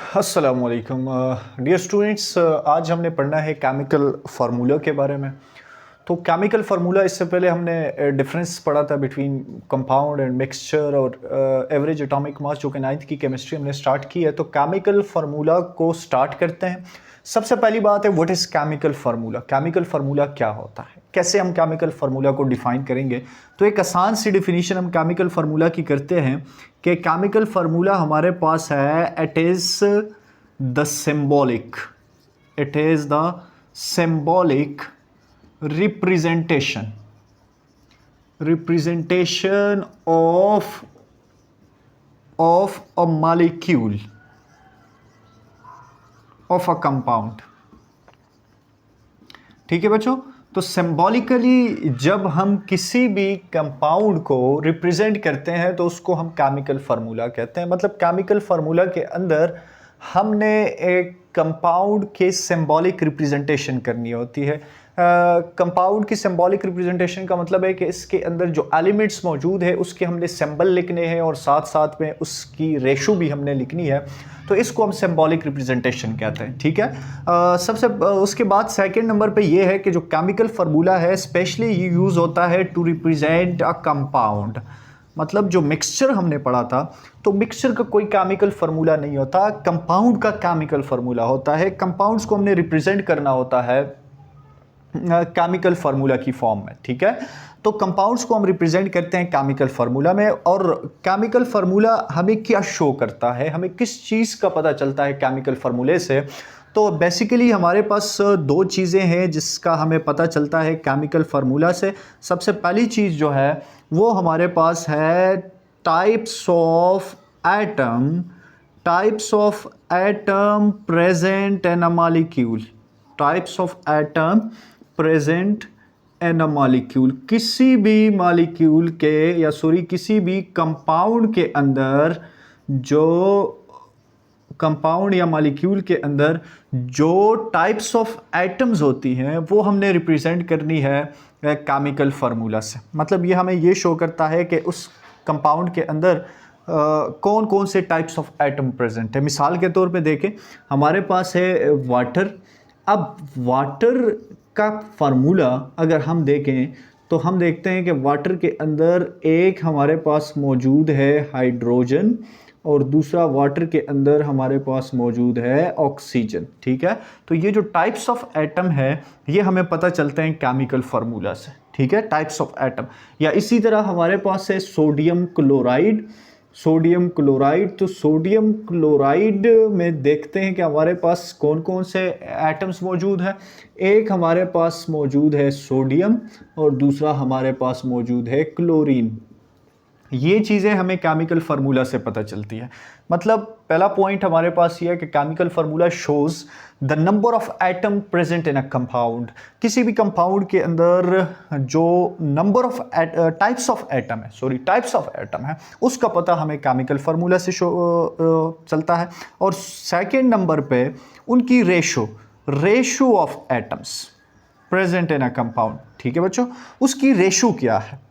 अस्सलामुअलैकुम dear students, आज हमने पढ़ना है केमिकल फार्मूला के बारे में। तो केमिकल फार्मूला, इससे पहले हमने डिफरेंस पढ़ा था बिटवीन कंपाउंड एंड मिक्सचर और एवरेज एटॉमिक मास, जो कि 9th की केमिस्ट्री हमने स्टार्ट की है। तो केमिकल फार्मूला को स्टार्ट करते हैं। सबसे पहली बात है, what is chemical formula. Chemical formula क्या होता है, कैसे हम केमिकल फार्मूला को डिफाइन करेंगे। तो एक आसान सी डिफिनीशन हम केमिकल फार्मूला की करते हैं कि केमिकल फार्मूला हमारे पास है, it is the symbolic, it is the symbolic representation of a molecule of a compound। ठीक है बच्चों, तो सिंबॉलिकली जब हम किसी भी कंपाउंड को रिप्रेजेंट करते हैं तो उसको हम केमिकल फार्मूला कहते हैं। मतलब केमिकल फार्मूला के अंदर हमने एक कंपाउंड के सिंबॉलिक रिप्रेजेंटेशन करनी होती है। कंपाउंड की सिंबॉलिक रिप्रेजेंटेशन का मतलब है कि इसके अंदर जो एलिमेंट्स मौजूद है उसके हमने सिंबल लिखने हैं और साथ साथ में उसकी रेशो भी हमने लिखनी है। तो इसको हम सिंबॉलिक रिप्रेजेंटेशन कहते हैं। ठीक है। उसके बाद सेकंड नंबर पे ये है कि जो केमिकल फार्मूला है स्पेशली ये यूज़ होता है टू रिप्रेजेंट अ कंपाउंड। मतलब जो मिक्सचर हमने पढ़ा था, तो मिक्सचर का कोई केमिकल फार्मूला नहीं होता, कंपाउंड का केमिकल फार्मूला होता है। कंपाउंड्स को हमने रिप्रेजेंट करना होता है केमिकल फार्मूला की फॉर्म में। ठीक है। तो कंपाउंड्स को हम रिप्रेजेंट करते हैं केमिकल फार्मूला में। और केमिकल फार्मूला हमें क्या शो करता है, हमें किस चीज़ का पता चलता है केमिकल फार्मूले से। तो बेसिकली हमारे पास दो चीज़ें हैं जिसका हमें पता चलता है केमिकल फार्मूला से। सबसे पहली चीज़ जो है वो हमारे पास है types of atom present in a molecule. Types of atom present in a molecule. किसी भी मॉलिक्यूल के किसी भी कंपाउंड के अंदर, जो कंपाउंड या मॉलिक्यूल के अंदर जो टाइप्स ऑफ एटम्स होती हैं वो हमने रिप्रेजेंट करनी है केमिकल फार्मूला से। मतलब ये हमें ये शो करता है कि उस कंपाउंड के अंदर कौन कौन से टाइप्स ऑफ एटम प्रेजेंट है। मिसाल के तौर पे देखें, हमारे पास है वाटर। अब वाटर का फार्मूला अगर हम देखें तो हम देखते हैं कि वाटर के अंदर एक हमारे पास मौजूद है हाइड्रोजन और दूसरा वाटर के अंदर हमारे पास मौजूद है ऑक्सीजन। ठीक है। तो ये जो टाइप्स ऑफ एटम है ये हमें पता चलते हैं केमिकल फार्मूला से। ठीक है, टाइप्स ऑफ एटम। या इसी तरह हमारे पास है सोडियम क्लोराइड। तो सोडियम क्लोराइड में देखते हैं कि हमारे पास कौन कौन से एटम्स मौजूद हैं। एक हमारे पास मौजूद है सोडियम और दूसरा हमारे पास मौजूद है क्लोरीन। ये चीज़ें हमें केमिकल फार्मूला से पता चलती है। मतलब पहला पॉइंट हमारे पास ये है कि chemical formula shows the number of atom present in a compound. किसी भी कंपाउंड के अंदर जो number of types of atom है उसका पता हमें केमिकल फार्मूला से चलता है। और सेकेंड नंबर पे उनकी ratio of atoms present in a compound. ठीक है बच्चों, उसकी रेशो क्या है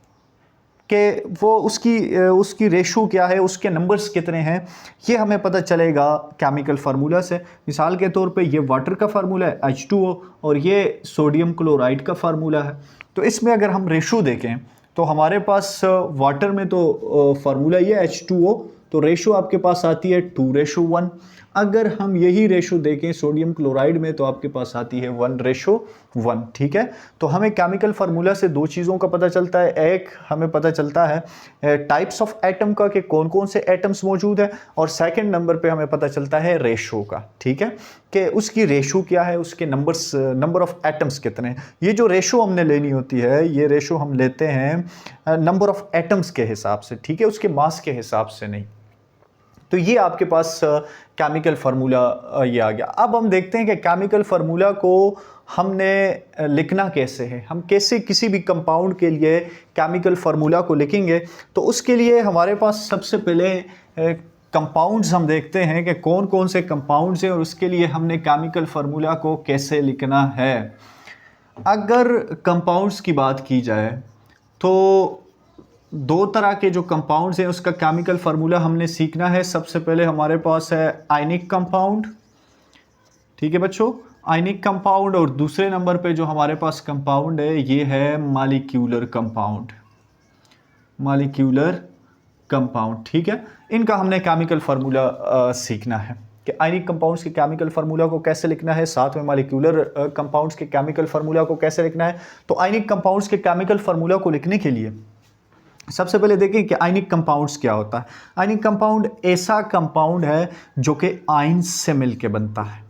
कि वो उसकी रेशो क्या है, उसके नंबर्स कितने हैं, ये हमें पता चलेगा केमिकल फार्मूला से। मिसाल के तौर पे ये वाटर का फार्मूला है H2O और ये सोडियम क्लोराइड का फार्मूला है। तो इसमें अगर हम रेशो देखें तो हमारे पास वाटर में तो फार्मूला ये H2O, तो रेशो आपके पास आती है 2:1। अगर हम यही रेशो देखें सोडियम क्लोराइड में तो आपके पास आती है 1:1। ठीक है। तो हमें केमिकल फार्मूला से दो चीज़ों का पता चलता है। एक हमें पता चलता है टाइप्स ऑफ एटम का कि कौन कौन से एटम्स मौजूद है, और सेकंड नंबर पे हमें पता चलता है रेशो का। ठीक है, कि उसकी रेशो क्या है, उसके नंबर ऑफ एटम्स कितने हैं। ये जो रेशो हमने लेनी होती है, ये रेशो हम लेते हैं नंबर ऑफ एटम्स के हिसाब से। ठीक है, उसके मास के हिसाब से नहीं। तो ये आपके पास केमिकल फार्मूला ये आ गया। अब हम देखते हैं कि केमिकल फार्मूला को हमने लिखना कैसे है, हम कैसे किसी भी कंपाउंड के लिए केमिकल फार्मूला को लिखेंगे। तो उसके लिए हमारे पास सबसे पहले कंपाउंड्स हम देखते हैं कि कौन कौन से कंपाउंड्स हैं और उसके लिए हमने केमिकल फार्मूला को कैसे लिखना है। अगर कंपाउंड्स की बात की जाए तो दो तरह के जो कंपाउंड्स हैं उसका केमिकल फार्मूला हमने सीखना है। सबसे पहले हमारे पास है आयनिक कंपाउंड, ठीक है बच्चों, आयनिक कंपाउंड, और दूसरे नंबर पे जो हमारे पास कंपाउंड है ये है मॉलिक्यूलर कंपाउंड, मॉलिक्यूलर कंपाउंड, ठीक है। इनका हमने केमिकल फार्मूला सीखना है कि आयनिक कंपाउंड्स के केमिकल फार्मूला को कैसे लिखना है, साथ में मॉलिक्यूलर कंपाउंड्स के केमिकल फार्मूला को कैसे लिखना है। तो आयनिक कंपाउंड्स के केमिकल फार्मूला को लिखने के लिए सबसे पहले देखें कि आयनिक कंपाउंड्स क्या होता है। आयनिक कंपाउंड ऐसा कंपाउंड है जो कि आयंस से मिलके बनता है,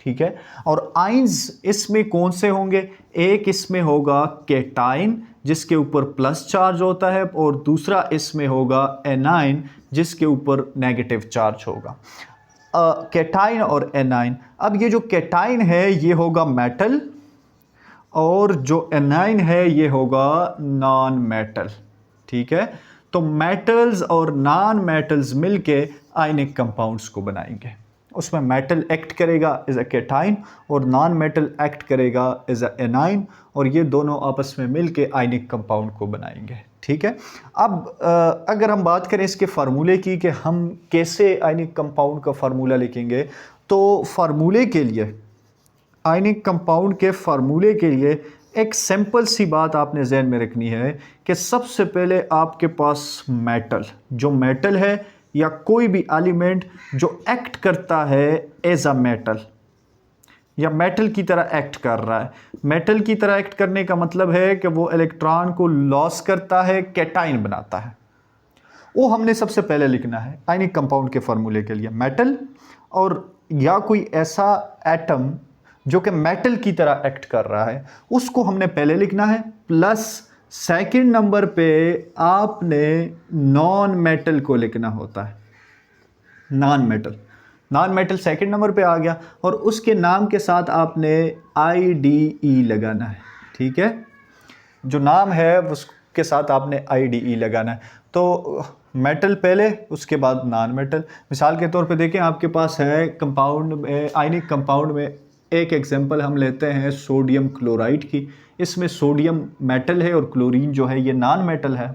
ठीक है। और आयंस इसमें कौन से होंगे, एक इसमें होगा केटाइन जिसके ऊपर प्लस चार्ज होता है, और दूसरा इसमें होगा एनाइन जिसके ऊपर नेगेटिव चार्ज होगा। केटाइन और एनाइन, अब ये जो केटाइन है ये होगा मेटल और जो एनाइन है ये होगा नॉन मेटल, ठीक है। तो मेटल्स और नॉन मेटल्स मिलके आयनिक कंपाउंड्स को बनाएंगे। उसमें मेटल एक्ट करेगा एज अ केटाइन और नॉन मेटल एक्ट करेगा एज अ एनाइन, और ये दोनों आपस में मिलके आयनिक कंपाउंड को बनाएंगे, ठीक है। अब अगर हम बात करें इसके फार्मूले की कि हम कैसे आयनिक कंपाउंड का फार्मूला लिखेंगे, तो फार्मूले के लिए, आयनिक कंपाउंड के फार्मूले के लिए एक सिंपल सी बात आपने जहन में रखनी है कि सबसे पहले आपके पास मेटल, जो मेटल है या कोई भी एलिमेंट जो एक्ट करता है एज अ मेटल या मेटल की तरह एक्ट कर रहा है, मेटल की तरह एक्ट करने का मतलब है कि वो इलेक्ट्रॉन को लॉस करता है, कैटाइन बनाता है, वो हमने सबसे पहले लिखना है आयनिक कंपाउंड के फार्मूले के लिए। मेटल और या कोई ऐसा एटम जो कि मेटल की तरह एक्ट कर रहा है उसको हमने पहले लिखना है, प्लस सेकंड नंबर पे आपने नॉन मेटल को लिखना होता है, non metal, non metal second number पे आ गया, और उसके नाम के साथ आपने IDE लगाना है, ठीक है। जो नाम है उसके साथ आपने IDE लगाना है। तो मेटल पहले, उसके बाद नॉन मेटल। मिसाल के तौर पे देखें, आपके पास है कंपाउंड में, आयनिक कंपाउंड में एक एग्जांपल हम लेते हैं सोडियम क्लोराइड की। इसमें सोडियम मेटल है और क्लोरीन जो है ये नॉन मेटल है।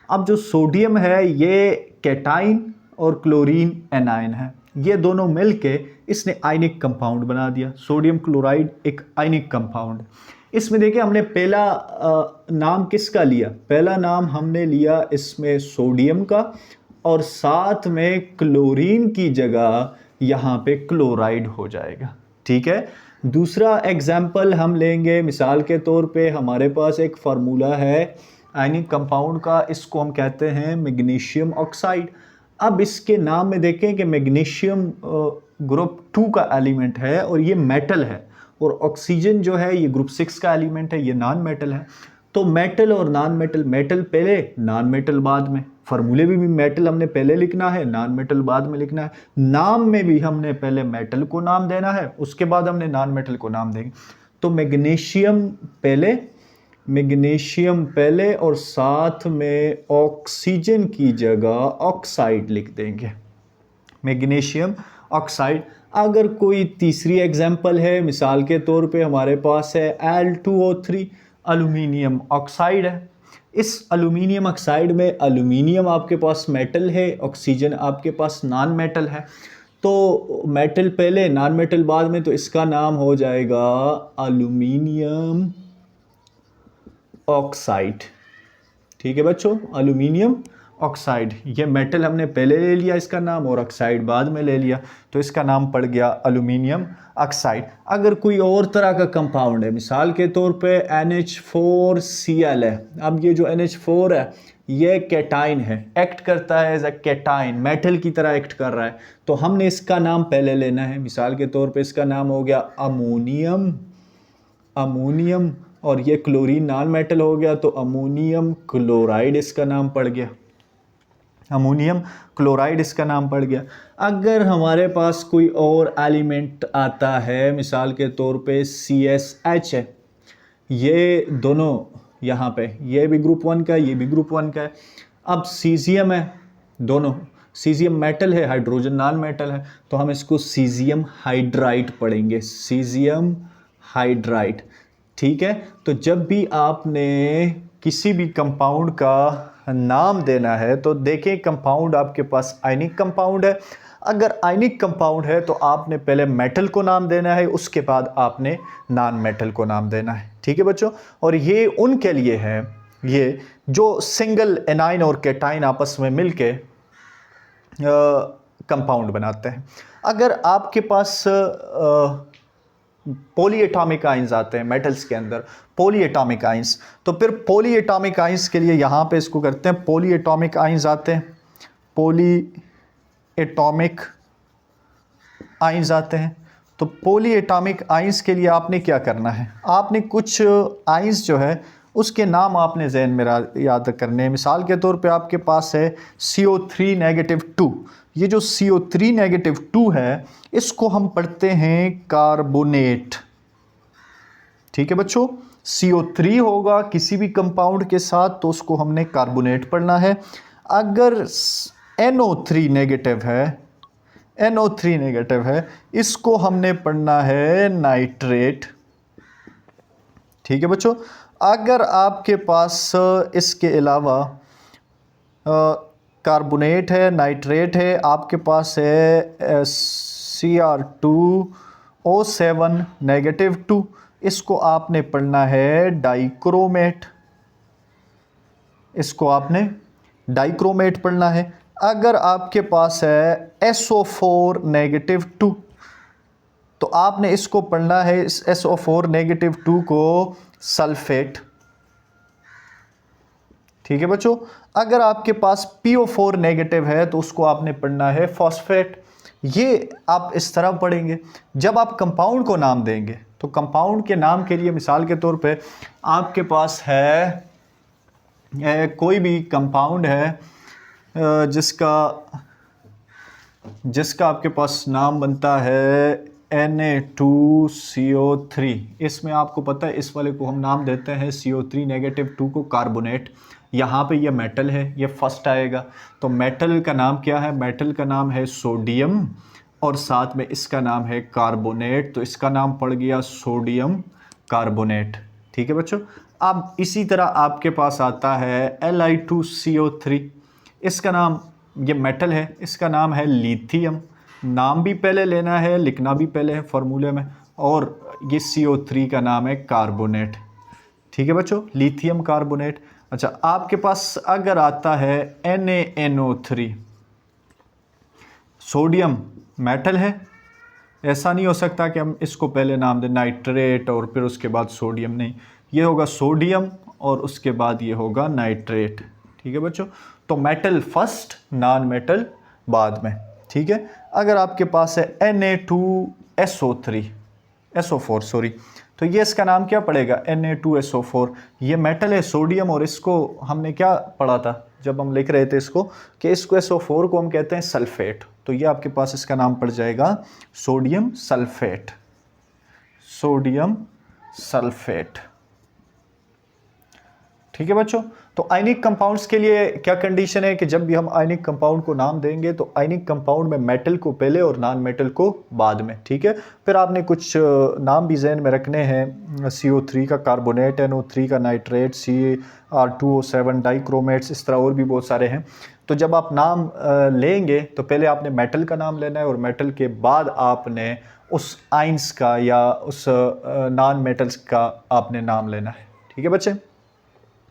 अब जो सोडियम है ये कैटाइन और क्लोरीन एनाइन है, ये दोनों मिलके इसने आयनिक कंपाउंड बना दिया। सोडियम क्लोराइड एक आयनिक कंपाउंड। इसमें देखिए हमने पहला नाम किसका लिया, पहला नाम हमने लिया इसमें सोडियम का, और साथ में क्लोरीन की जगह यहाँ पे क्लोराइड हो जाएगा, ठीक है। दूसरा एग्जाम्पल हम लेंगे, मिसाल के तौर पे हमारे पास एक फार्मूला है आयनिक कंपाउंड का, इसको हम कहते हैं मैग्नीशियम ऑक्साइड। अब इसके नाम में देखें कि मैग्नीशियम ग्रुप 2 का एलिमेंट है और ये मेटल है, और ऑक्सीजन जो है ये ग्रुप 6 का एलिमेंट है, ये नॉन मेटल है। तो मेटल और नॉन मेटल, मेटल पहले नॉन मेटल बाद में, फार्मूले भी मेटल हमने पहले लिखना है, नॉन मेटल बाद में लिखना है। नाम में भी हमने पहले मेटल को नाम देना है, उसके बाद हमने नॉन मेटल को नाम देंगे। तो मैग्नीशियम पहले, मैग्नीशियम पहले, और साथ में ऑक्सीजन की जगह ऑक्साइड लिख देंगे, मैग्नीशियम ऑक्साइड। अगर कोई तीसरी एग्जांपल है, मिसाल के तौर पे हमारे पास है Al2O3, एल्यूमिनियम ऑक्साइड है। इस एल्यूमिनियम ऑक्साइड में एल्यूमिनियम आपके पास मेटल है, ऑक्सीजन आपके पास नॉन मेटल है। तो मेटल पहले नॉन मेटल बाद में, तो इसका नाम हो जाएगा एल्यूमिनियम ऑक्साइड, ठीक है बच्चों, एल्यूमिनियम ऑक्साइड। ये मेटल हमने पहले ले लिया इसका नाम, और ऑक्साइड बाद में ले लिया, तो इसका नाम पड़ गया एल्यूमिनियम ऑक्साइड। अगर कोई और तरह का कंपाउंड है, मिसाल के तौर पे NH4Cl है। अब ये जो NH4 है ये कैटाइन है, एक्ट करता है एज अ कैटाइन, मेटल की तरह एक्ट कर रहा है, तो हमने इसका नाम पहले लेना है। मिसाल के तौर पे इसका नाम हो गया अमोनियम, अमोनियम, और ये क्लोरीन नॉन मेटल हो गया, तो अमोनियम क्लोराइड इसका नाम पड़ गया, अमोनियम क्लोराइड इसका नाम पड़ गया। अगर हमारे पास कोई और एलिमेंट आता है, मिसाल के तौर पे CSH है, ये दोनों यहाँ पे, ये भी ग्रुप 1 का है, ये भी ग्रुप 1 का है। अब सीजियम है, दोनों, सीजियम मेटल है, हाइड्रोजन नॉन मेटल है, तो हम इसको सीजियम हाइड्राइड पढ़ेंगे, सीजियम हाइड्राइड, ठीक है। तो जब भी आपने किसी भी कंपाउंड का नाम देना है तो देखें कंपाउंड आपके पास आयनिक कंपाउंड है। अगर आयनिक कंपाउंड है तो आपने पहले मेटल को नाम देना है, उसके बाद आपने नॉन मेटल को नाम देना है। ठीक है बच्चों, और ये उनके लिए है ये जो सिंगल एनाइन और कैटाइन आपस में मिलके कंपाउंड बनाते हैं। अगर आपके पास पॉलीएटॉमिक आइंस आते हैं मेटल्स के अंदर, पॉलीएटॉमिक आइंस, तो फिर पॉलीएटॉमिक आइंस के लिए यहाँ पे इसको करते हैं, पॉलीएटॉमिक आइंस आते हैं, पॉलीएटॉमिक आइंस आते हैं। तो पॉलीएटॉमिक आइंस के लिए आपने क्या करना है, आपने कुछ आइंस जो है उसके नाम आपने जहन में याद करने हैं। मिसाल के तौर पे आपके पास है CO3 नेगेटिव 2। ये जो CO3 नेगेटिव 2 है इसको हम पढ़ते हैं कार्बोनेट। ठीक है बच्चों, CO3 होगा किसी भी कंपाउंड के साथ तो उसको हमने कार्बोनेट पढ़ना है। अगर NO3 नेगेटिव है, NO3 नेगेटिव है, इसको हमने पढ़ना है नाइट्रेट। ठीक है बच्चों, अगर आपके पास इसके अलावा कार्बोनेट है, नाइट्रेट है, आपके पास है Cr2O7 नेगेटिव 2, इसको आपने पढ़ना है डाइक्रोमेट, इसको आपने डाइक्रोमेट पढ़ना है। अगर आपके पास है SO4 नेगेटिव 2 तो आपने इसको पढ़ना है, इस SO4 नेगेटिव 2 को सल्फेट। ठीक है बच्चों, अगर आपके पास PO4 नेगेटिव है तो उसको आपने पढ़ना है फॉस्फेट। ये आप इस तरह पढ़ेंगे। जब आप कंपाउंड को नाम देंगे तो कंपाउंड के नाम के लिए मिसाल के तौर पे आपके पास है कोई भी कंपाउंड है जिसका आपके पास नाम बनता है Na2CO3। इसमें आपको पता है इस वाले को हम नाम देते हैं CO3 नेगेटिव 2 को कार्बोनेट। यहाँ पे ये मेटल है, ये फर्स्ट आएगा। तो मेटल का नाम क्या है, मेटल का नाम है सोडियम और साथ में इसका नाम है कार्बोनेट, तो इसका नाम पड़ गया सोडियम कार्बोनेट। ठीक है बच्चों, अब इसी तरह आपके पास आता है Li2CO3। इसका नाम, ये मेटल है, इसका नाम है लिथियम। नाम भी पहले लेना है, लिखना भी पहले है फॉर्मूले में, और ये CO3 का नाम है कार्बोनेट। ठीक है बच्चों, लिथियम कार्बोनेट। अच्छा, आपके पास अगर आता है NaNO3, सोडियम मेटल है, ऐसा नहीं हो सकता कि हम इसको पहले नाम दें नाइट्रेट और फिर उसके बाद सोडियम, नहीं, ये होगा सोडियम और उसके बाद ये होगा नाइट्रेट। ठीक है बच्चों, तो मेटल फर्स्ट, नॉन मेटल बाद में। ठीक है, अगर आपके पास है Na2SO4 सॉरी, तो ये इसका नाम क्या पड़ेगा, Na2SO4। ये मेटल है सोडियम, और इसको हमने क्या पढ़ा था जब हम लिख रहे थे इसको, कि इसको SO4 को हम कहते हैं सल्फेट। तो ये आपके पास इसका नाम पड़ जाएगा सोडियम सल्फेट, सोडियम सल्फेट। ठीक है बच्चों, तो आयनिक कंपाउंड्स के लिए क्या कंडीशन है कि जब भी हम आयनिक कंपाउंड को नाम देंगे तो आयनिक कंपाउंड में मेटल को पहले और नॉन मेटल को बाद में। ठीक है, फिर आपने कुछ नाम भी जहन में रखने हैं, CO3 का कार्बोनेट, NO3 का नाइट्रेट, Cr2O7 डाइक्रोमेट्स, इस तरह और भी बहुत सारे हैं। तो जब आप नाम लेंगे तो पहले आपने मेटल का नाम लेना है और मेटल के बाद आपने उस आइंस का या उस नॉन मेटल्स का आपने नाम लेना है। ठीक है बच्चे।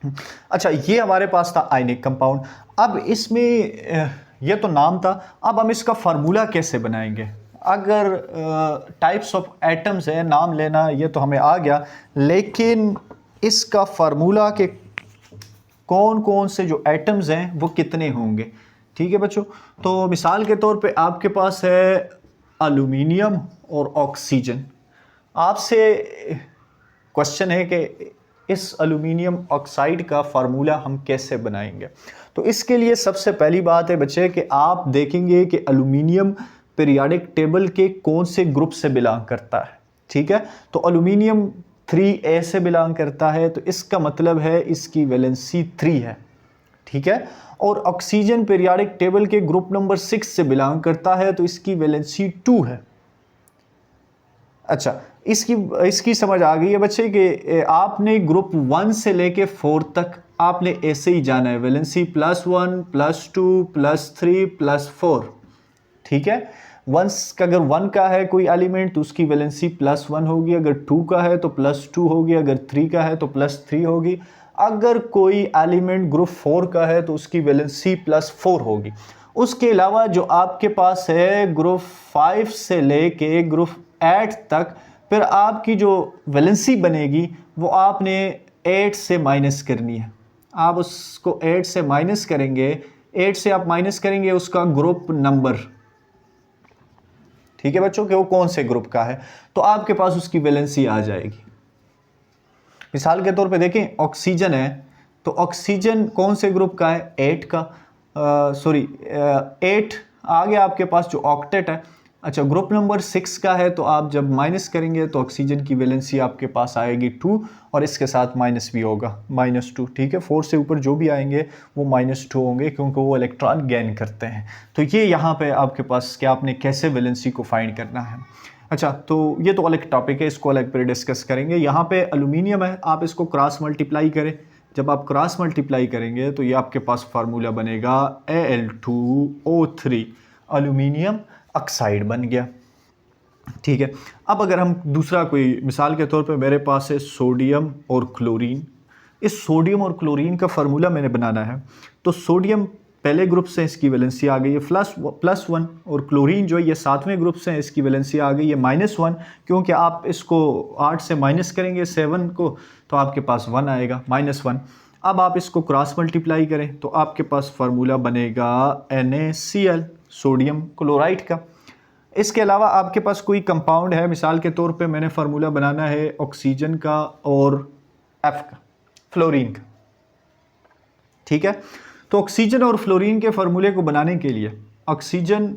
अच्छा, ये हमारे पास था आयनिक कंपाउंड। अब इसमें ये तो नाम था, अब हम इसका फार्मूला कैसे बनाएंगे। अगर टाइप्स ऑफ एटम्स है, नाम लेना ये तो हमें आ गया, लेकिन इसका फार्मूला के कौन कौन से जो एटम्स हैं वो कितने होंगे। ठीक है बच्चों, तो मिसाल के तौर पे आपके पास है एल्यूमिनियम और ऑक्सीजन। आपसे क्वेश्चन है कि इस एल्यूमिनियम ऑक्साइड का फार्मूला हम कैसे बनाएंगे। तो इसके लिए सबसे पहली बात है बच्चे कि आप देखेंगे कि एल्यूमिनियम पीरियोडिक टेबल के कौन से ग्रुप से बिलोंग करता है। ठीक है, तो एल्यूमिनियम 3A से बिलोंग करता है, तो इसका मतलब है इसकी वैलेंसी 3 है। ठीक है, और ऑक्सीजन पीरियोडिक टेबल के ग्रुप नंबर 6 से बिलोंग करता है, तो इसकी वैलेंसी 2 है। अच्छा, इसकी समझ आ गई है बच्चे कि आपने ग्रुप 1 से लेके 4 तक आपने ऐसे ही जाना है, वैलेंसी +1 +2 +3 +4, ठीक है। वंस का अगर 1 का है कोई एलिमेंट तो उसकी वैलेंसी +1 होगी, अगर 2 का है तो +2 होगी, अगर 3 का है तो +3 होगी, अगर कोई एलिमेंट ग्रुप 4 का है तो उसकी वैलेंसी +4 होगी। उसके अलावा जो आपके पास है ग्रुप 5 से लेके ग्रुप 8 तक, फिर आपकी जो वैलेंसी बनेगी वो आपने 8 से माइनस करनी है। आप उसको 8 से माइनस करेंगे, 8 से आप माइनस करेंगे उसका ग्रुप नंबर, ठीक है बच्चों, कि वो कौन से ग्रुप का है, तो आपके पास उसकी वैलेंसी आ जाएगी। मिसाल के तौर पे देखें ऑक्सीजन है, तो ऑक्सीजन कौन से ग्रुप का है, 8 का, 8 आ गया आपके पास जो ऑक्टेट है। अच्छा, ग्रुप नंबर 6 का है, तो आप जब माइनस करेंगे तो ऑक्सीजन की वैलेंसी आपके पास आएगी 2, और इसके साथ माइनस भी होगा, -2, ठीक है। 4 से ऊपर जो भी आएंगे वो -2 होंगे क्योंकि वो इलेक्ट्रॉन गेन करते हैं। तो ये यहाँ पे आपके पास कि आपने कैसे वैलेंसी को फाइंड करना है। अच्छा, तो ये तो अलग टॉपिक है, इसको अलग पर डिस्कस करेंगे। यहाँ पे एल्यूमिनियम है, आप इसको क्रॉस मल्टीप्लाई करें, जब आप क्रॉस मल्टीप्लाई करेंगे तो ये आपके पास फार्मूला बनेगा Al2O3, एल्यूमिनियम ऑक्साइड बन गया, ठीक है। अब अगर हम दूसरा कोई मिसाल के तौर पे मेरे पास है सोडियम और क्लोरीन, इस सोडियम और क्लोरीन का फार्मूला मैंने बनाना है। तो सोडियम पहले ग्रुप से, इसकी वैलेंसी आ गई है +1, और क्लोरीन जो है ये 7वें ग्रुप से, इसकी वैलेंसी आ गई है -1, क्योंकि आप इसको 8 से माइनस करेंगे 7 को तो आपके पास 1 आएगा, -1। अब आप इसको क्रॉस मल्टीप्लाई करें तो आपके पास फार्मूला बनेगा NaCl, सोडियम क्लोराइड का। इसके अलावा आपके पास कोई कंपाउंड है, मिसाल के तौर पे मैंने फार्मूला बनाना है ऑक्सीजन का और F का, फ्लोरीन का, ठीक है। तो ऑक्सीजन और फ्लोरीन के फार्मूले को बनाने के लिए, ऑक्सीजन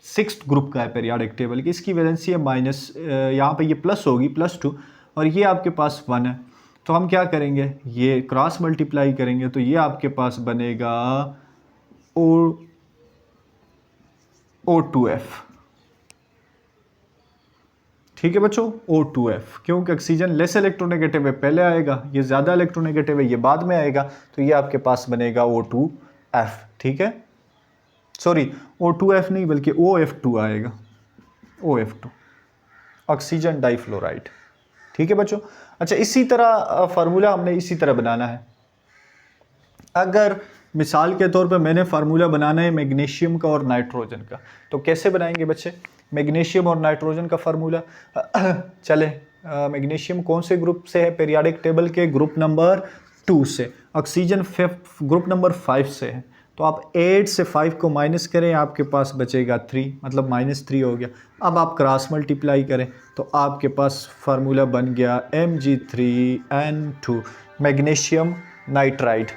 6th ग्रुप का है पीरियोडिक टेबल की, इसकी वैलेंसी है माइनस, यहाँ पे ये प्लस होगी +2, और ये आपके पास 1 है। तो हम क्या करेंगे, ये क्रॉस मल्टीप्लाई करेंगे तो ये आपके पास बनेगा O2F, ठीक है बच्चों, O2F, क्योंकि ऑक्सीजन लेस इलेक्ट्रोनेगेटिव है पहले आएगा, ये ज़्यादा इलेक्ट्रोनेगेटिव है ये बाद में आएगा, तो ये आपके पास बनेगा O2F, ठीक है। सॉरी, O2F नहीं बल्कि OF2 आएगा, OF2, ऑक्सीजन डाइफ्लोराइड, ठीक है बच्चों। अच्छा, इसी तरह फार्मूला हमने इसी तरह बनाना है। अगर मिसाल के तौर पे मैंने फार्मूला बनाना है मैग्नीशियम का और नाइट्रोजन का, तो कैसे बनाएंगे बच्चे मैग्नीशियम और नाइट्रोजन का फार्मूला? चले, मैग्नीशियम कौन से ग्रुप से है पीरियोडिक टेबल के, ग्रुप नंबर 2 से, ऑक्सीजन ग्रुप नंबर 5 से है। तो आप 8 से 5 को माइनस करें, आपके पास बचेगा 3, मतलब -3 हो गया। अब आप क्रॉस मल्टीप्लाई करें तो आपके पास फार्मूला बन गया Mg3N2, मैग्नीशियम नाइट्राइड।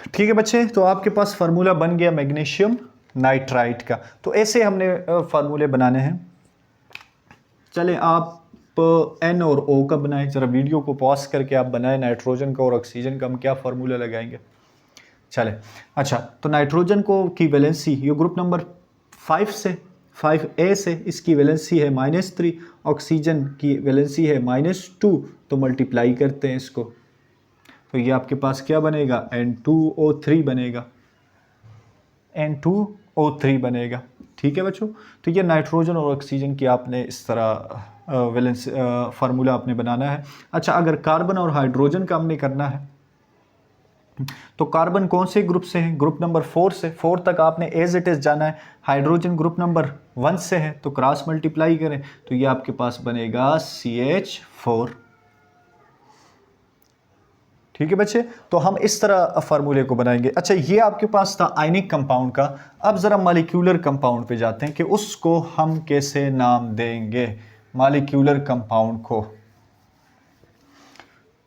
ठीक है बच्चे, तो आपके पास फार्मूला बन गया मैग्नीशियम नाइट्राइड का। तो ऐसे हमने फार्मूले बनाने हैं। चलें, आप N और O का बनाएं, ज़रा वीडियो को पॉज करके आप बनाएं। नाइट्रोजन का और ऑक्सीजन का हम क्या फार्मूला लगाएंगे? चलें, अच्छा, तो नाइट्रोजन को की वैलेंसी ये ग्रुप नंबर 5 से, 5A से, इसकी वैलेंसी है -3, ऑक्सीजन की वैलेंसी है -2, तो मल्टीप्लाई करते हैं इसको, तो ये आपके पास क्या बनेगा, N2O3 बनेगा, N2O3 बनेगा, ठीक है बच्चों। तो ये नाइट्रोजन और ऑक्सीजन की आपने इस तरह वैलेंस फार्मूला आपने बनाना है। अच्छा, अगर कार्बन और हाइड्रोजन का हमने करना है तो कार्बन कौन से ग्रुप से है, ग्रुप नंबर 4 से, 4 तक आपने एज इट इज़ जाना है। हाइड्रोजन ग्रुप नंबर 1 से है, तो क्रॉस मल्टीप्लाई करें तो ये आपके पास बनेगा CH4, ठीक है बच्चे। तो हम इस तरह फार्मूले को बनाएंगे। अच्छा, ये आपके पास था आयनिक कंपाउंड का। अब ज़रा मॉलिक्यूलर कंपाउंड पे जाते हैं कि उसको हम कैसे नाम देंगे, मॉलिक्यूलर कंपाउंड को।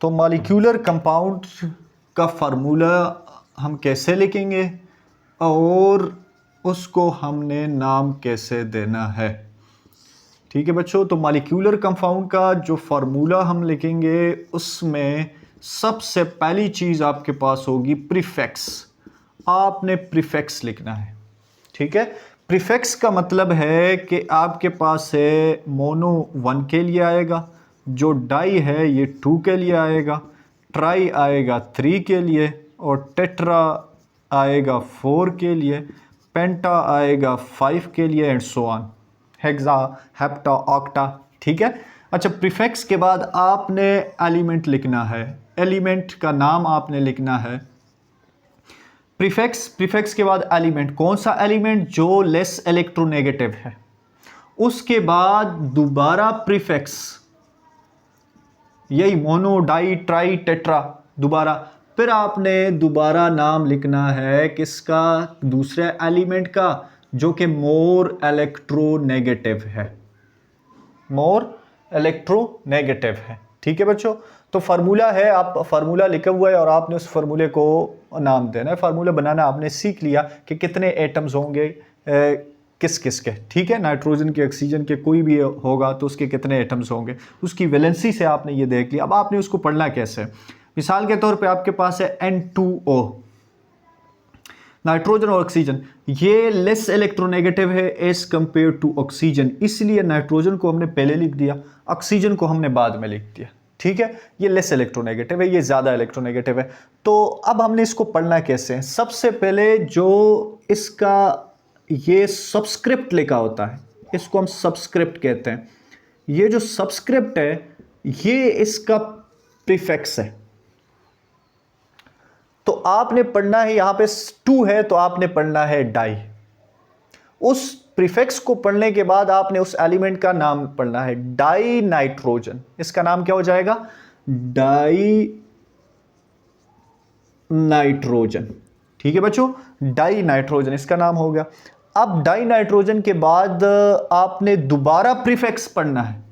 तो मॉलिक्यूलर कंपाउंड का फार्मूला हम कैसे लिखेंगे और उसको हमने नाम कैसे देना है, ठीक है बच्चों। तो मॉलिक्यूलर कंपाउंड का जो फार्मूला हम लिखेंगे उसमें सबसे पहली चीज़ आपके पास होगी प्रीफिक्स। आपने प्रीफिक्स लिखना है। ठीक है, प्रीफिक्स का मतलब है कि आपके पास है मोनो 1 के लिए आएगा, जो डाई है ये 2 के लिए आएगा, ट्राई आएगा 3 के लिए, और टेट्रा आएगा 4 के लिए, पेंटा आएगा 5 के लिए, and so on, hexa, hepta, octa. ठीक है। अच्छा, प्रीफिक्स के बाद आपने एलिमेंट लिखना है, एलिमेंट का नाम आपने लिखना है। प्रीफिक्स के बाद एलिमेंट, कौन सा एलिमेंट? जो लेस इलेक्ट्रोनेगेटिव है। उसके बाद दोबारा प्रीफिक्स, यही मोनो, डाई, ट्राई, टेट्रा, दोबारा। फिर आपने दोबारा नाम लिखना है किसका? दूसरे एलिमेंट का, जो कि मोर इलेक्ट्रोनेगेटिव है, मोर इलेक्ट्रोनेगेटिव है। ठीक है बच्चों, तो फार्मूला है, आप फार्मूला लिखा हुआ है और आपने उस फार्मूले को नाम देना है। फार्मूला बनाना आपने सीख लिया कि कितने एटम्स होंगे किस किस के। ठीक है, नाइट्रोजन के, ऑक्सीजन के, कोई भी होगा तो उसके कितने एटम्स होंगे, उसकी वैलेंसी से आपने ये देख लिया। अब आपने उसको पढ़ना कैसे? मिसाल के तौर पे आपके पास है N2O, नाइट्रोजन और ऑक्सीजन, ये लेस इलेक्ट्रोनेगेटिव है एज कंपेयर टू ऑक्सीजन, इसलिए नाइट्रोजन को हमने पहले लिख दिया, ऑक्सीजन को हमने बाद में लिख दिया। ठीक है, ये लेस इलेक्ट्रोनेगेटिव है, ये ज़्यादा इलेक्ट्रोनेगेटिव है। तो अब हमने इसको पढ़ना कैसे है? सबसे पहले जो इसका ये सबस्क्रिप्ट लिखा होता है, इसको हम सबस्क्रिप्ट कहते हैं। ये जो सबस्क्रिप्ट है ये इसका प्रीफिक्स है। तो आपने पढ़ना है, यहां पे 2 है तो आपने पढ़ना है डाई। उस प्रीफिक्स को पढ़ने के बाद आपने उस एलिमेंट का नाम पढ़ना है, डाई नाइट्रोजन। इसका नाम क्या हो जाएगा? Die nitrogen. ठीक है बच्चों, डाई नाइट्रोजन इसका नाम हो गया। अब डाई नाइट्रोजन के बाद आपने दोबारा प्रीफिक्स पढ़ना है,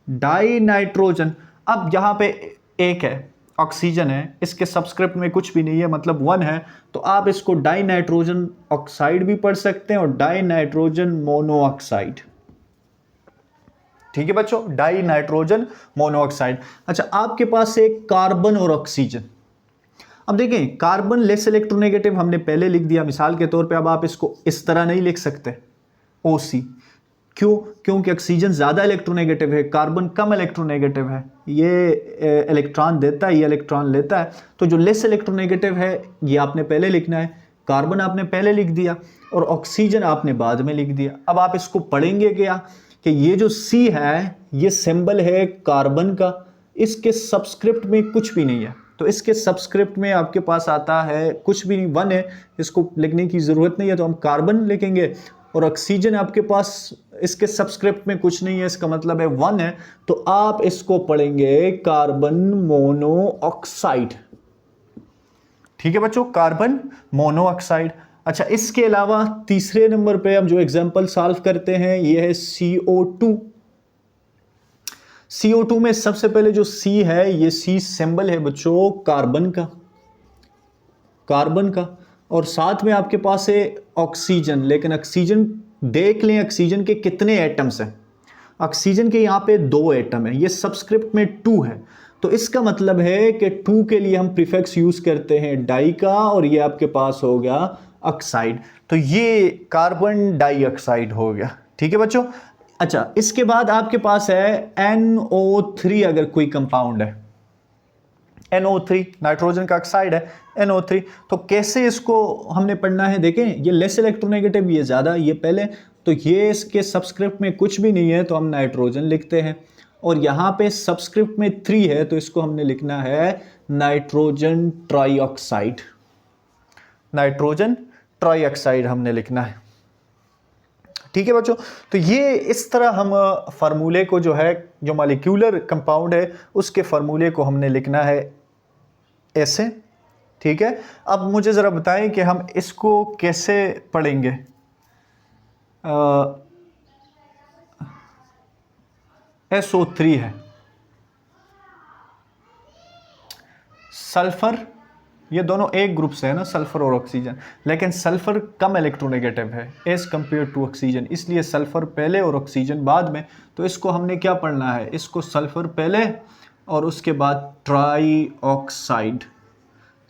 डाई नाइट्रोजन। अब यहां पे एक है, ऑक्सीजन है, इसके सबस्क्रिप्ट में कुछ भी नहीं है, मतलब 1 है, तो आप इसको डाई नाइट्रोजन ऑक्साइड भी पढ़ सकते हैं और डाई नाइट्रोजन मोनोऑक्साइड। ठीक है बच्चों, डाई नाइट्रोजन मोनोऑक्साइड। अच्छा, आपके पास एक कार्बन और ऑक्सीजन। अब देखें, कार्बन लेस इलेक्ट्रोनेगेटिव हमने पहले लिख दिया मिसाल के तौर पे। अब आप इसको इस तरह नहीं लिख सकते OC, क्यों? क्योंकि ऑक्सीजन ज़्यादा इलेक्ट्रोनेगेटिव है, कार्बन कम इलेक्ट्रोनेगेटिव है, ये इलेक्ट्रॉन देता है, ये इलेक्ट्रॉन लेता है। तो जो लेस इलेक्ट्रोनेगेटिव है ये आपने पहले लिखना है, कार्बन आपने पहले लिख दिया और ऑक्सीजन आपने बाद में लिख दिया। अब आप इसको पढ़ेंगे क्या कि ये जो C है ये सिंबल है कार्बन का, इसके सबस्क्रिप्ट में कुछ भी नहीं है, तो इसके सबस्क्रिप्ट में आपके पास आता है कुछ भी नहीं, 1 है, इसको लिखने की ज़रूरत नहीं है, तो हम कार्बन लिखेंगे। और ऑक्सीजन आपके पास इसके सबस्क्रिप्ट में कुछ नहीं है, इसका मतलब है 1 है, तो आप इसको पढ़ेंगे कार्बन मोनोऑक्साइड। ठीक है बच्चों, कार्बन मोनोऑक्साइड। अच्छा, इसके अलावा तीसरे नंबर पे हम जो एग्जांपल सॉल्व करते हैं ये है CO2। CO2 में सबसे पहले जो C है, ये C सिंबल है बच्चों कार्बन का, कार्बन का। और साथ में आपके पास है ऑक्सीजन, लेकिन ऑक्सीजन देख लें ऑक्सीजन के कितने एटम्स हैं। ऑक्सीजन के यहाँ पे 2 एटम है, ये सबस्क्रिप्ट में 2 है, तो इसका मतलब है कि 2 के लिए हम प्रीफिक्स यूज करते हैं डाई का, और ये आपके पास हो गया ऑक्साइड, तो ये कार्बन डाइऑक्साइड हो गया। ठीक है बच्चों। अच्छा, इसके बाद आपके पास है NO3, अगर कोई कंपाउंड है NO3, नाइट्रोजन का ऑक्साइड है NO3, तो कैसे इसको हमने पढ़ना है? देखें, ये लेस इलेक्ट्रोनेगेटिव, ये ज़्यादा, ये पहले, तो ये इसके सबस्क्रिप्ट में कुछ भी नहीं है तो हम नाइट्रोजन लिखते हैं, और यहाँ पे सबस्क्रिप्ट में 3 है तो इसको हमने लिखना है नाइट्रोजन ट्राइऑक्साइड, नाइट्रोजन ट्राइऑक्साइड हमने लिखना है। ठीक है बच्चों, तो ये इस तरह हम फार्मूले को जो है, जो मॉलिक्यूलर कंपाउंड है उसके फार्मूले को हमने लिखना है ऐसे। ठीक है, अब मुझे ज़रा बताएं कि हम इसको कैसे पढ़ेंगे। SO3 है, सल्फर, ये दोनों एक ग्रुप से है ना, सल्फर और ऑक्सीजन, लेकिन सल्फर कम इलेक्ट्रोनेगेटिव है एज कंपेयर टू ऑक्सीजन, इसलिए सल्फर पहले और ऑक्सीजन बाद में। तो इसको हमने क्या पढ़ना है? इसको सल्फर पहले और उसके बाद ट्राई ऑक्साइड,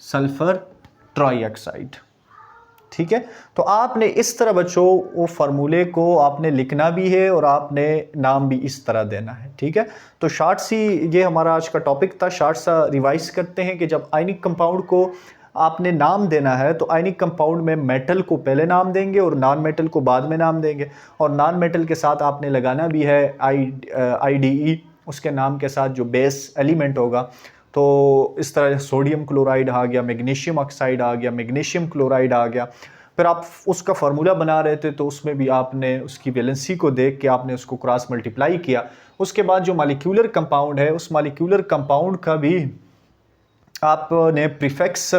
सल्फर ट्राइऑक्साइड। ठीक है। तो आपने इस तरह बच्चों वो फार्मूले को आपने लिखना भी है और आपने नाम भी इस तरह देना है, ठीक है। तो शॉर्ट सी ये हमारा आज का टॉपिक था, शॉर्ट सा रिवाइज करते हैं कि जब आयनिक कंपाउंड को आपने नाम देना है तो आयनिक कंपाउंड में मेटल को पहले नाम देंगे और नॉन मेटल को बाद में नाम देंगे, और नॉन मेटल के साथ आपने लगाना भी है IDE, उसके नाम के साथ जो बेस एलिमेंट होगा। तो इस तरह सोडियम क्लोराइड आ गया, मैग्नीशियम ऑक्साइड आ गया, मैग्नीशियम क्लोराइड आ गया। फिर आप उसका फार्मूला बना रहे थे तो उसमें भी आपने उसकी वैलेंसी को देख के आपने उसको क्रॉस मल्टीप्लाई किया। उसके बाद जो मॉलिक्यूलर कंपाउंड है उस मॉलिक्यूलर कंपाउंड का भी आपने प्रीफिक्स,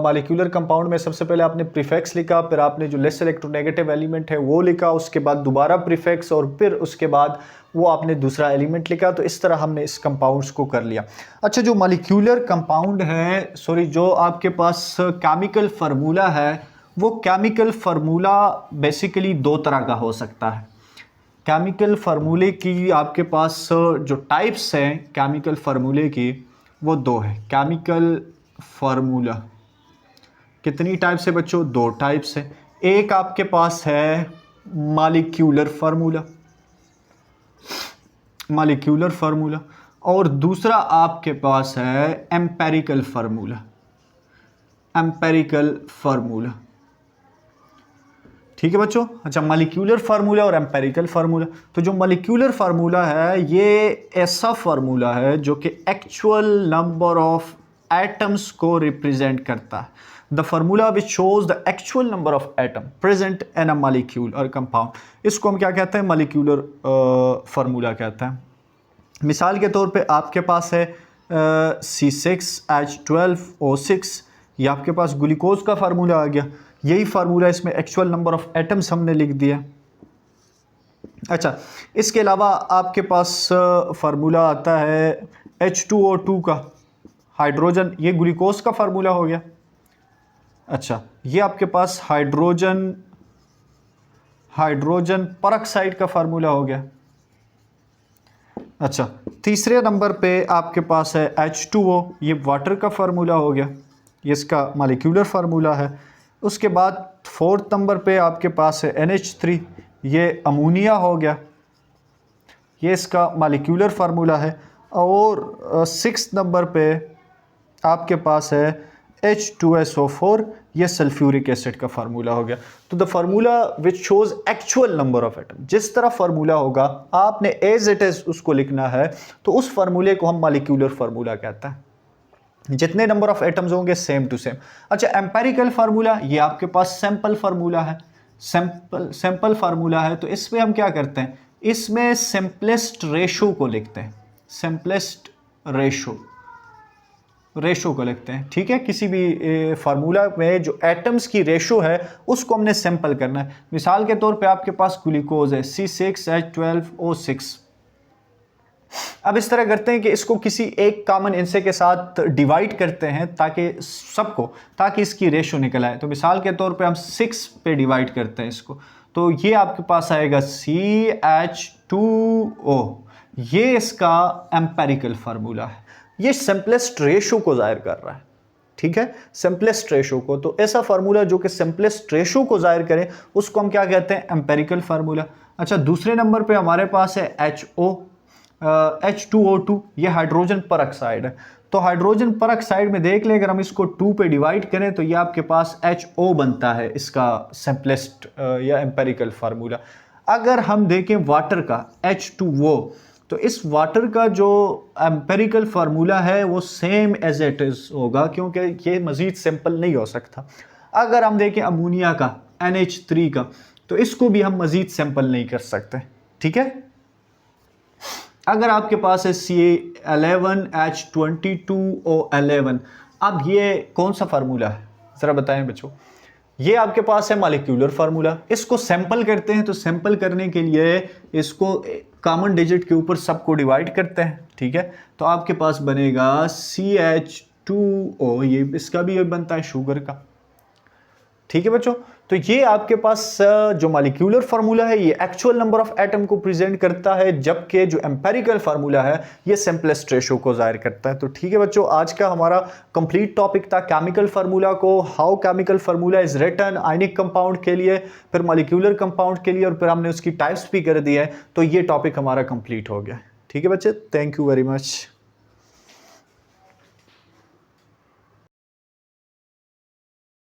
मॉलिक्यूलर कंपाउंड में सबसे पहले आपने प्रीफिक्स लिखा, फिर आपने जो लेस इलेक्ट्रोनेगेटिव एलिमेंट है वो लिखा, उसके बाद दोबारा प्रीफिक्स, और फिर उसके बाद वो आपने दूसरा एलिमेंट लिखा। तो इस तरह हमने इस कंपाउंड्स को कर लिया। अच्छा, जो मॉलिक्यूलर कंपाउंड है, सॉरी, जो आपके पास केमिकल फार्मूला है, वो केमिकल फार्मूला बेसिकली दो तरह का हो सकता है। केमिकल फार्मूले की आपके पास जो टाइप्स हैं केमिकल फार्मूले की वो दो है। केमिकल फार्मूला कितनी टाइप्स है बच्चों? दो टाइप्स है। एक आपके पास है मॉलिक्यूलर फार्मूला, मॉलिक्यूलर फार्मूला, और दूसरा आपके पास है एम्पेरिकल फार्मूला, एम्पेरिकल फार्मूला, ठीक है बच्चों। अच्छा, मॉलिक्यूलर फार्मूला और एम्पेरिकल फार्मूला। तो जो मॉलिक्यूलर फार्मूला है ये ऐसा फार्मूला है जो कि एक्चुअल नंबर ऑफ एटम्स को रिप्रेजेंट करता है। The formula which shows the actual number of atom present in a molecule और कंपाउंड, इसको हम क्या कहते हैं? मॉलिक्यूलर फार्मूला कहते हैं। मिसाल के तौर पे आपके पास है C6H12O6, ये आपके पास ग्लूकोज का फार्मूला आ गया। यही फार्मूला इसमें एक्चुअल नंबर ऑफ एटम्स हमने लिख दिया। अच्छा, इसके अलावा आपके पास फार्मूला आता है H2O2 का, हाइड्रोजन, ये ग्लूकोज का फार्मूला हो गया। अच्छा, ये आपके पास हाइड्रोजन परऑक्साइड का फार्मूला हो गया। अच्छा, तीसरे नंबर पे आपके पास है H2O, ये वाटर का फार्मूला हो गया, ये इसका मॉलिक्यूलर फार्मूला है। उसके बाद फोर्थ नंबर पे आपके पास है NH3, ये अमोनिया हो गया, ये इसका मॉलिक्यूलर फार्मूला है। और सिक्स नंबर पे आपके पास है H2SO4, ये सल्फ्यूरिक एसिड का फार्मूला हो गया। तो the formula which shows actual number of atom, जिस तरह फार्मूला होगा आपने एज इट इज उसको लिखना है, तो उस फार्मूले को हम मॉलिक्यूलर फार्मूला कहते हैं। जितने नंबर ऑफ एटम्स होंगे सेम टू सेम। अच्छा, एम्पेरिकल फार्मूला, ये आपके पास सैंपल फार्मूला है, सैंपल फार्मूला है। तो इसमें हम क्या करते हैं? इसमें सिंपलेस्ट रेशो को लिखते हैं, सिंपलेस्ट रेशो को लिखते हैं, ठीक है। किसी भी फार्मूला में जो एटम्स की रेशो है उसको हमने सैंपल करना है। मिसाल के तौर पे आपके पास ग्लूकोज है C6H12O6। अब इस तरह करते हैं कि इसको किसी एक कॉमन हिस्से के साथ डिवाइड करते हैं ताकि इसकी रेशो निकल आए। तो मिसाल के तौर पे हम 6 पे डिवाइड करते हैं इसको, तो ये आपके पास आएगा CH2O, ये इसका एम्पेरिकल फार्मूला है। ये सिंपलेस्ट रेशो को जाहिर कर रहा है, ठीक है, सिंपलेस्ट रेशो को। तो ऐसा फार्मूला जो कि सिंपलेस्ट रेशो को जाहिर करे उसको हम क्या कहते हैं? Empirical formula. अच्छा, दूसरे नंबर पे हमारे पास है H2O2, ये हाइड्रोजन परऑक्साइड है। तो हाइड्रोजन परऑक्साइड में देख लें, अगर हम इसको 2 पे डिवाइड करें तो ये आपके पास HO बनता है, इसका सिंपलेस्ट या एम्पेरिकल फार्मूला। अगर हम देखें वाटर का H2O, तो इस वाटर का जो एम्पेरिकल फार्मूला है वो सेम एज इट इज होगा, क्योंकि ये मज़ीद सिंपल नहीं हो सकता। अगर हम देखें अमोनिया का NH3 का, तो इसको भी हम मज़ीद सिंपल नहीं कर सकते, ठीक है। अगर आपके पास है C11H22O11, अब ये कौन सा फार्मूला है ज़रा बताएं बच्चों? ये आपके पास है मॉलिक्यूलर फार्मूला। इसको सैंपल करते हैं, तो सैंपल करने के लिए इसको कॉमन डिजिट के ऊपर सबको डिवाइड करते हैं, ठीक है। तो आपके पास बनेगा CH2O, ये इसका भी बनता है शुगर का, ठीक है बच्चों। तो ये आपके पास जो मॉलिक्यूलर फार्मूला है ये एक्चुअल नंबर ऑफ एटम को प्रेजेंट करता है, जबकि जो एम्पेरिकल फार्मूला है ये सिंपलेस्ट रेशो को जाहिर करता है। तो ठीक है बच्चों, आज का हमारा कंप्लीट टॉपिक था केमिकल फार्मूला को, how chemical formula is written ionic compound के लिए, फिर मॉलिक्यूलर कंपाउंड के लिए, और फिर हमने उसकी टाइप्स भी कर दी है। तो ये टॉपिक हमारा कंप्लीट हो गया। ठीक है बच्चे, थैंक यू वेरी मच।